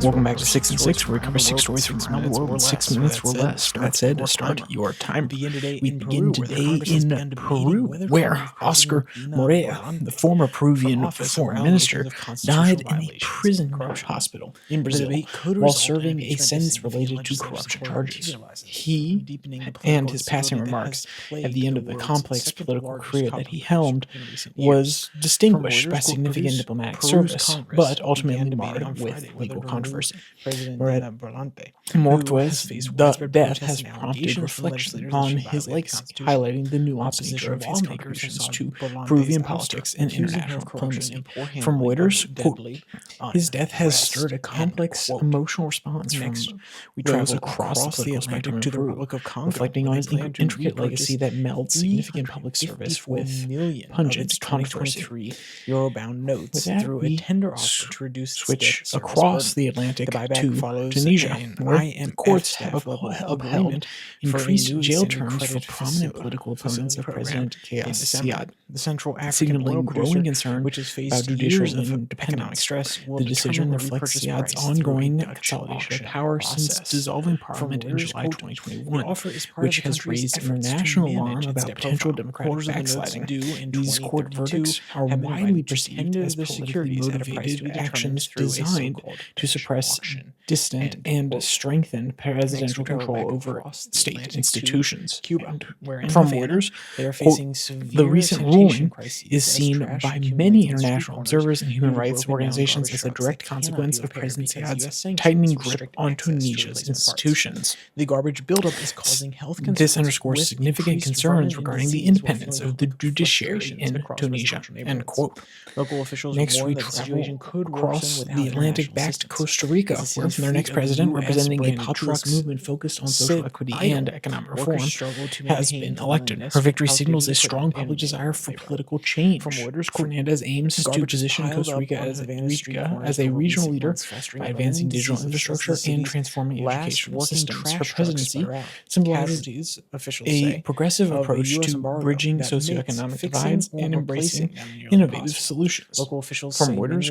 Welcome back to 6 and 6, where we cover 6 stories from around the world in 6 minutes or less. That said, to start your timer. We begin today in Peru, where Oscar Morea, the former Peruvian foreign minister, died in a prison hospital in Brazil while serving a sentence related to corruption charges. He and his passing remarks at the end of the complex political career that he helmed was distinguished by significant diplomatic service, but ultimately marred with legal controversy. Mortuez, the death has prompted reflection on his legacy, highlighting the nuanced nature of his contributions to Peruvian politics and international diplomacy. From Reuters, quote, his death has stirred a complex emotional response from those across the Atlantic to the Republic of Congo, reflecting on his intricate legacy that melds significant public service with pungent controversy. Euro-bound notes through a tender offer to reduce switch across the Atlantic to Tunisia, where the courts have upheld increased jail terms for prominent political opponents of President Kais Saied, signaling growing concern about judicial independence. The decision reflects Saied's ongoing consolidation of power since dissolving parliament in July 2021, which has raised international alarm about potential democratic backsliding. These court verdicts are widely perceived as politically motivated actions designed to suppress distant and strengthen presidential control over state institutions. From Reuters, quote, the recent ruling is seen by many international observers and human rights organizations as a direct consequence of President Saied's tightening grip on Tunisia's institutions. The garbage buildup is causing health concerns. This underscores significant concerns regarding the independence of the judiciary in Tunisia. End quote. Local officials next, we travel across the Atlantic back to Costa Rica, where their next president, representing a populist movement focused on social equity and economic reform, has been elected. Her victory signals a strong public desire for political change. Fernandez aims to position Costa Rica as a regional leader by advancing digital infrastructure and transforming educational systems. Her presidency symbolizes a progressive approach to bridging socioeconomic divides and embracing innovative solutions. From Reuters,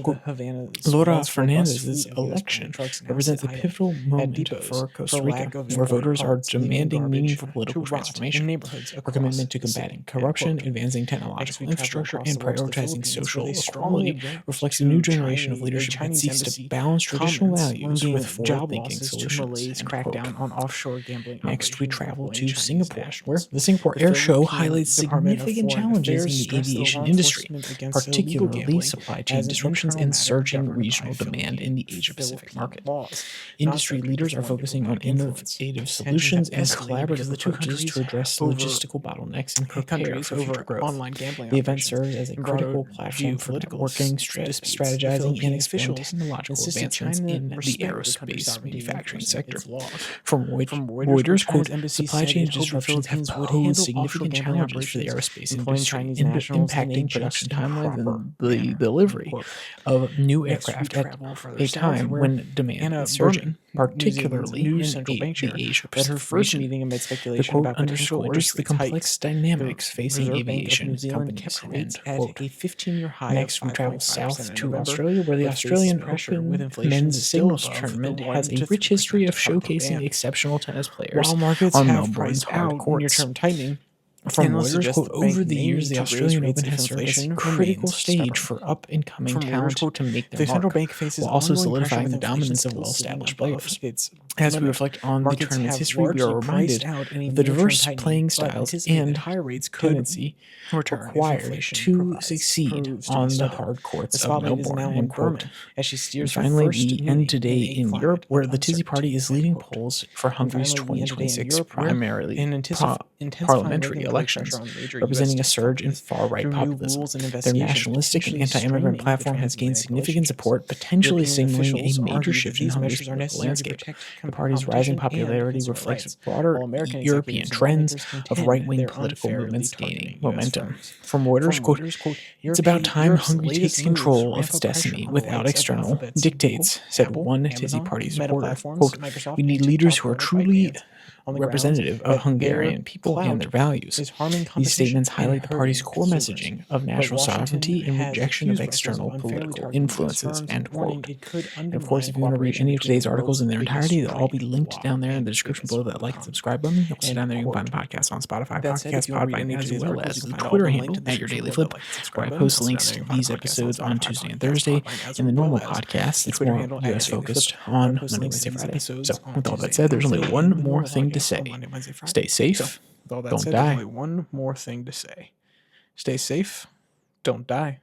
Laura Fernandez's election represents a pivotal moment for Costa Rica, where voters are demanding meaningful political transformation. Her commitment to combating corruption, advancing technological infrastructure, and prioritizing social equality reflects a new generation of leadership that seeks to balance traditional values with forward-thinking solutions. Next, we travel to Singapore, where the Singapore Air Show highlights significant challenges in the aviation industry, particularly supply chain disruptions and surging regional demand in the Asia-Pacific market. Industry leaders are focusing on innovative solutions and collaborative approaches to address logistical bottlenecks and prepare for future growth. The event serves as a critical platform for networking, strategizing, and exploring technological advancements in the aerospace manufacturing sector. From Reuters, quote, supply chain disruptions have posed significant challenges for the aerospace industry, impacting production timelines and the delivery of new aircraft at a time when demand is surging, particularly in the Asia-Pacific region. The quote underscores the complex dynamics facing aviation companies. End quote. Next, we travel south to Australia, where the Australian Open men's singles tournament has a rich history of showcasing exceptional tennis players on Melbourne's hard courts. From Reuters, quote, over the years, the Australian Open has served as a critical stage for up-and-coming talent to make their mark, while also solidifying the dominance of well-established players. As we reflect on the tournament's history, we are reminded of the diverse playing styles and tendency required to succeed on the hard courts of Melbourne. End quote. And finally, we end today in Europe, where the Tisy Party is leading polls for Hungary's 2026 parliamentary elections, representing a surge in far-right populism. Their nationalistic and anti-immigrant platform has gained significant support, potentially signaling a major shift in Hungary's political landscape. The party's rising popularity reflects broader European trends of right-wing political movements gaining momentum. From Reuters, quote, it's about time Hungary takes control of its destiny without external dictates, said one Tisy Party supporter. Quote, we need leaders who are truly representative of Hungarian people and their values. These statements highlight the party's core messaging of national sovereignty and rejection of external political influences, end quote. And of course, if you want to read any of today's articles in their entirety, they'll all be linked down there in the description below that like and subscribe button. You'll sit down there, you can find the podcast on Spotify, Podcast Podbite, as well as the Twitter handle at Your Daily Flip, where I post links to these episodes on Tuesday and Thursday. In the normal podcast, it's more US focused on Monday, Wednesday, Friday. So, with all that said, there's only one more thing to say. Stay safe, don't die. One more thing to say. Stay safe, don't die.